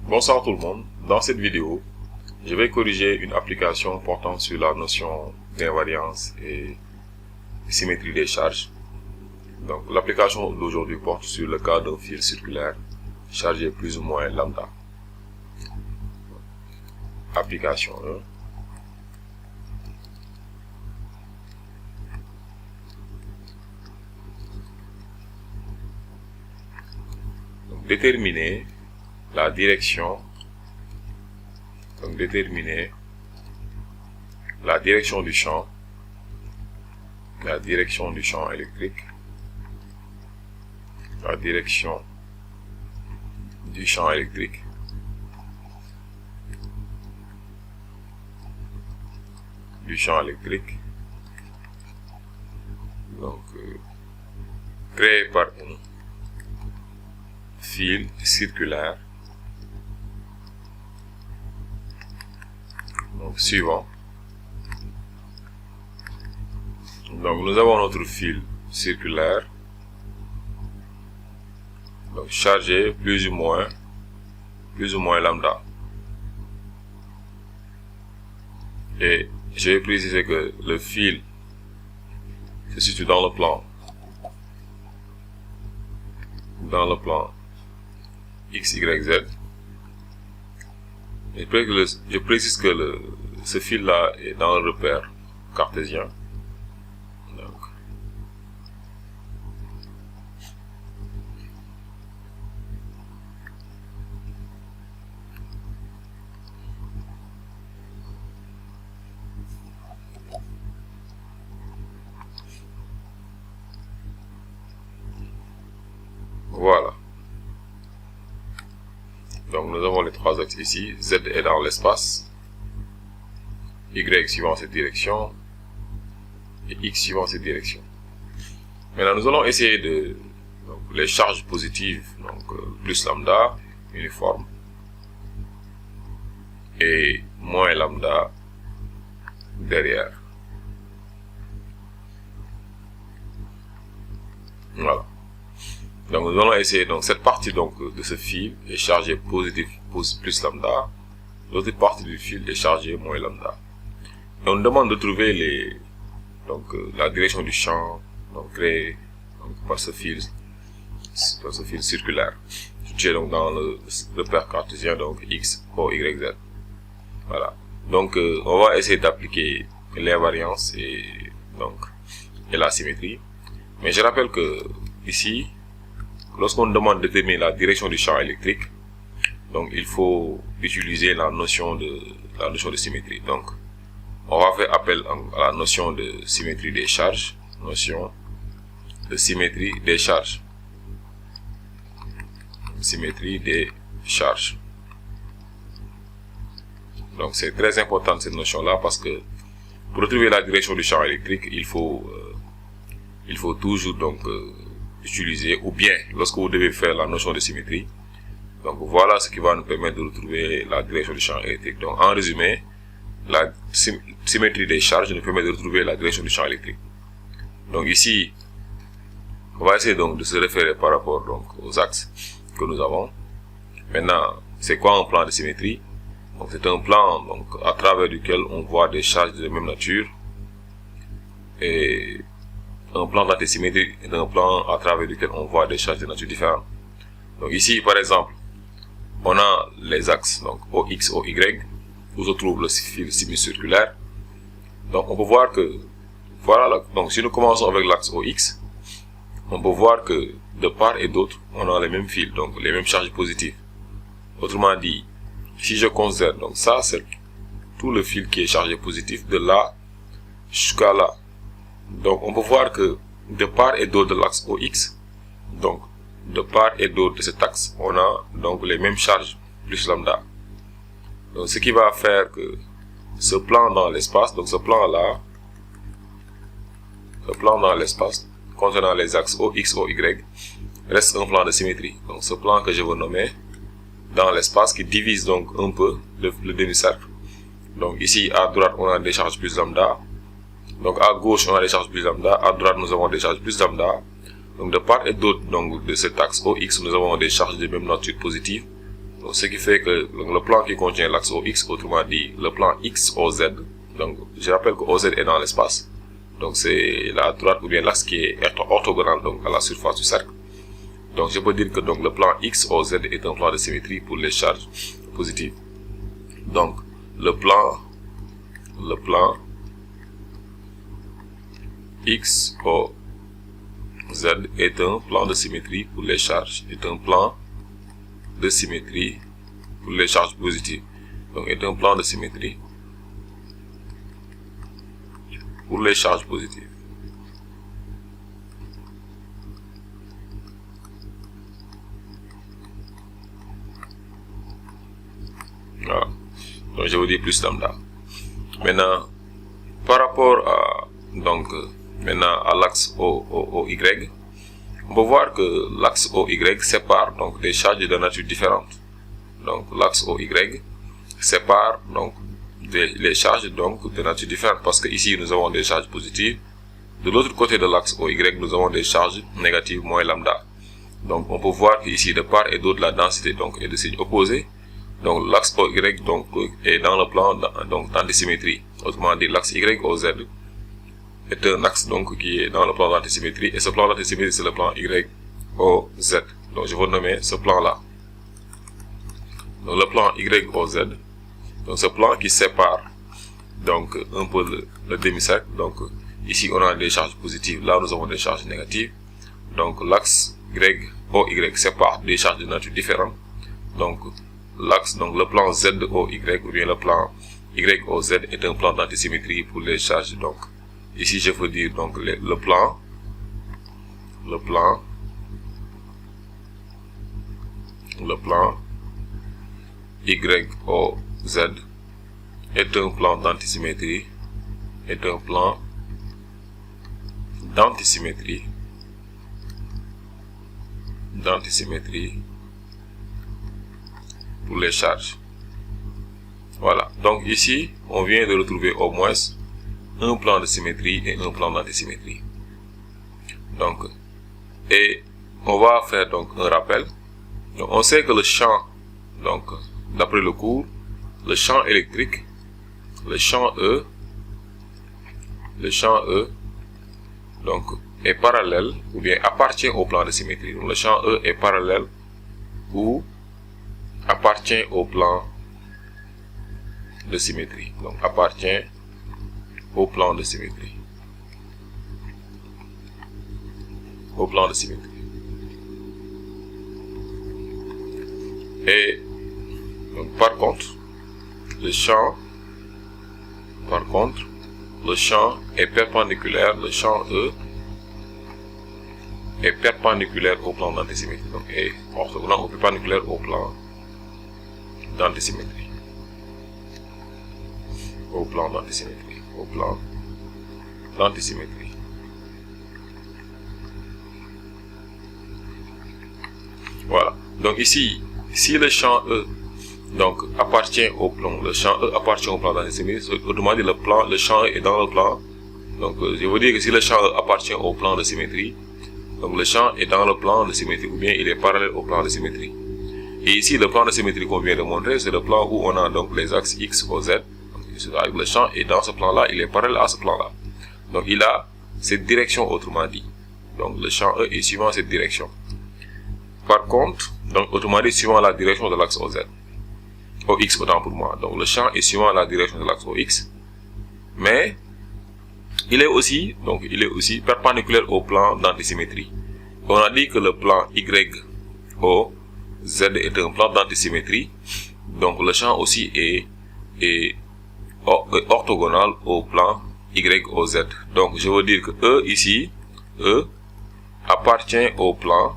Bonsoir tout le monde. Dans cette vidéo, je vais corriger une application portant sur la notion d'invariance et symétrie des charges. Donc l'application d'aujourd'hui porte sur le cas d'un fil circulaire chargé plus ou moins lambda. Application 1. Déterminer la direction, déterminer la direction du champ, électrique, la direction du champ électrique, donc créé par un fil circulaire, donc suivant. Donc nous avons notre fil circulaire, donc chargé plus ou moins lambda, et je vais préciser que le fil se situe dans le plan X, Y, Z. Je précise que ce fil là est dans le repère cartésien. Donc, voilà. Donc nous avons les trois axes ici. Z est dans l'espace, Y suivant cette direction et X suivant cette direction. Maintenant nous allons essayer les charges positives, plus lambda uniforme et moins lambda derrière. Voilà. Donc nous allons essayer, cette partie de ce fil est chargée positif plus lambda, l'autre partie du fil est chargée moins lambda. Et on nous demande de trouver la direction du champ créé par ce fil circulaire, situé dans le repère cartésien, X, O, Y, Z. Voilà. Donc on va essayer d'appliquer l'invariance et la symétrie. Mais je rappelle que ici, lorsqu'on demande de déterminer la direction du champ électrique, il faut utiliser la notion de symétrie. Donc, on va faire appel à la notion de symétrie des charges, Donc, c'est très important cette notion-là parce que pour retrouver la direction du champ électrique, il faut toujours utiliser, ou bien lorsque vous devez faire la notion de symétrie, voilà ce qui va nous permettre de retrouver la direction du champ électrique. Donc en résumé, la symétrie des charges nous permet de retrouver la direction du champ électrique. Donc ici, on va essayer de se référer par rapport aux axes que nous avons. Maintenant, c'est quoi un plan de symétrie? C'est un plan à travers duquel on voit des charges de même nature, et un plan d'antisymétrie est un plan à travers lequel on voit des charges de nature différente. Donc ici, par exemple, on a les axes OX, OY, où se trouve le fil semi-circulaire. Donc on peut voir que, voilà, si nous commençons avec l'axe OX, on peut voir que de part et d'autre, on a les mêmes fils, les mêmes charges positives. Autrement dit, si je considère, ça c'est tout le fil qui est chargé positif de là jusqu'à là. Donc on peut voir que de part et d'autre de l'axe OX, de part et d'autre de cet axe, on a les mêmes charges plus lambda. Donc ce qui va faire que ce plan dans l'espace, ce plan dans l'espace contenant les axes OX, OY, reste un plan de symétrie. Donc ce plan que je vais nommer dans l'espace qui divise un peu le demi-cercle. Donc ici à droite on a des charges plus lambda. Donc à gauche on a des charges plus lambda, à droite nous avons des charges plus lambda. Donc de part et d'autre de cet axe OX nous avons des charges de même nature positive. Donc, ce qui fait que le plan qui contient l'axe OX, autrement dit le plan X, OZ, donc je rappelle que OZ est dans l'espace, donc c'est la droite ou bien l'axe qui est orthogonal donc à la surface du cercle. Donc je peux dire que donc le plan X, OZ est un plan de symétrie pour les charges positives. Donc le plan X, O, Z est un plan de symétrie pour les charges, est un plan de symétrie pour les charges positives. Donc est un plan de symétrie pour les charges positives. Voilà. Donc je vous dis plus lambda. Maintenant, par rapport à maintenant à l'axe OY, on peut voir que l'axe OY sépare donc des charges de nature différente. Donc l'axe OY sépare donc les charges donc de nature différente, parce que ici nous avons des charges positives. De l'autre côté de l'axe OY, nous avons des charges négatives moins lambda. Donc on peut voir qu'ici de part et d'autre la densité donc est de signe opposé. Donc l'axe OY donc est dans le plan d'antisymétrie. Autrement dit, l'axe YOZ est un axe donc qui est dans le plan d'antisymétrie, et ce plan d'antisymétrie c'est le plan YOZ. Donc je vais nommer ce plan là. Donc le plan YOZ, donc ce plan qui sépare donc un peu le demi-cercle. Donc ici on a des charges positives, là nous avons des charges négatives. Donc l'axe YOY sépare des charges de nature différente. Donc le plan ZOY ou bien le plan YOZ est un plan d'antisymétrie pour les charges. Donc ici je veux dire donc le plan YOZ est un plan d'antisymétrie, pour les charges. Voilà, donc ici on vient de retrouver au moins un plan de symétrie et un plan d'antisymétrie. Donc, et on va faire donc un rappel. Donc on sait que le champ, donc d'après le cours, le champ électrique, le champ E donc est parallèle ou bien appartient au plan de symétrie. Donc le champ E est parallèle ou appartient au plan de symétrie. Donc appartient au plan de symétrie. Et donc, par contre, le champ est perpendiculaire, le champ E est perpendiculaire au plan d'antisymétrie. Donc est orthogonal ou perpendiculaire au plan d'antisymétrie. Voilà. Donc ici, si le champ E donc appartient au plan, d'antisymétrie, autrement dit le champ E est dans le plan. Donc je veux dire que si le champ E appartient au plan de symétrie, donc le champ est dans le plan de symétrie ou bien il est parallèle au plan de symétrie. Et ici le plan de symétrie qu'on vient de montrer, c'est le plan où on a donc les axes X, O, Z. Donc, le champ est dans ce plan là, il est parallèle à ce plan là. Donc il a cette direction, autrement dit. Donc le champ E est suivant cette direction. Par contre, donc autrement dit suivant la direction de l'axe OZ. OX autant pour moi. Donc le champ est suivant la direction de l'axe OX. Mais il est aussi perpendiculaire au plan d'antisymétrie. On a dit que le plan YOZ est un plan d'antisymétrie. Donc le champ aussi est orthogonal au plan YOZ. Donc je veux dire que E ici, E appartient au plan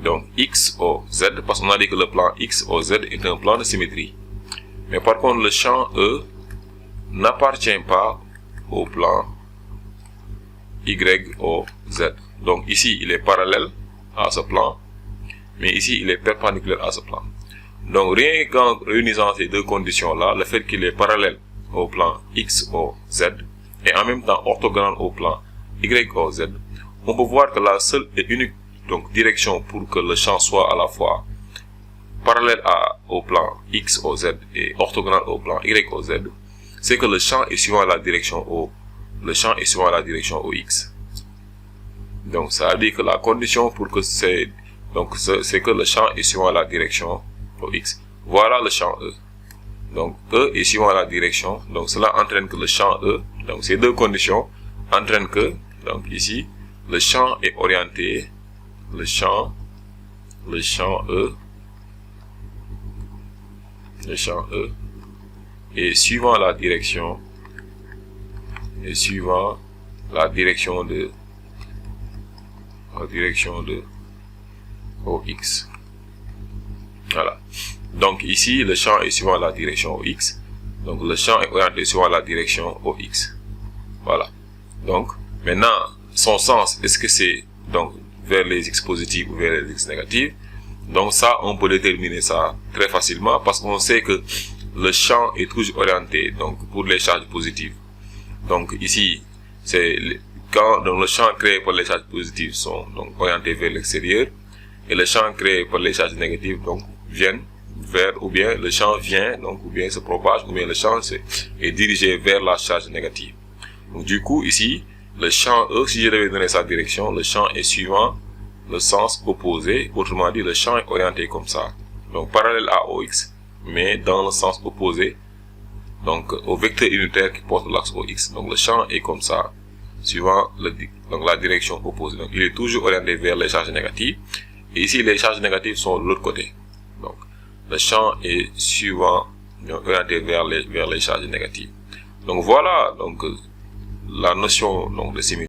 donc XOZ, parce qu'on a dit que le plan XOZ est un plan de symétrie. Mais par contre le champ E n'appartient pas au plan YOZ. Donc ici il est parallèle à ce plan, mais ici il est perpendiculaire à ce plan. Donc rien qu'en réunissant ces deux conditions là, le fait qu'il est parallèle au plan XOZ et en même temps orthogonal au plan YOZ, on peut voir que la seule et unique donc direction pour que le champ soit à la fois parallèle au plan X, O, Z et orthogonal au plan Y, O, Z, c'est que le champ est suivant la direction O. Le champ est suivant la direction OX. Donc, ça veut dire que la condition pour que c'est que le champ est suivant la direction OX. Voilà le champ E. Donc, E est suivant la direction. Donc, cela entraîne que le champ E, donc ces deux conditions entraînent que, donc ici, le champ est orienté, le champ E est suivant la direction de OX. Voilà. Donc ici, le champ est suivant la direction OX. Donc le champ est orienté suivant la direction OX. Voilà. Donc, maintenant, son sens, est-ce que c'est donc vers les X positifs ou vers les X négatifs? Donc ça, on peut déterminer ça très facilement parce qu'on sait que le champ est toujours orienté donc pour les charges positives. Donc ici, c'est quand donc, le champ créé par les charges positives sont donc orientés vers l'extérieur et le champ créé par les charges négatives donc viennent vers, ou bien le champ vient donc ou bien se propage, ou bien le champ est dirigé vers la charge négative. Donc du coup ici, le champ E, si je devais donner sa direction, le champ est suivant le sens opposé, autrement dit le champ est orienté comme ça, donc parallèle à OX, mais dans le sens opposé, donc au vecteur unitaire qui porte l'axe OX. Donc le champ est comme ça, suivant donc la direction opposée. Donc il est toujours orienté vers les charges négatives, et ici les charges négatives sont de l'autre côté. Donc le champ est suivant, donc, orienté vers les charges négatives. Donc voilà donc la notion donc de symétrie.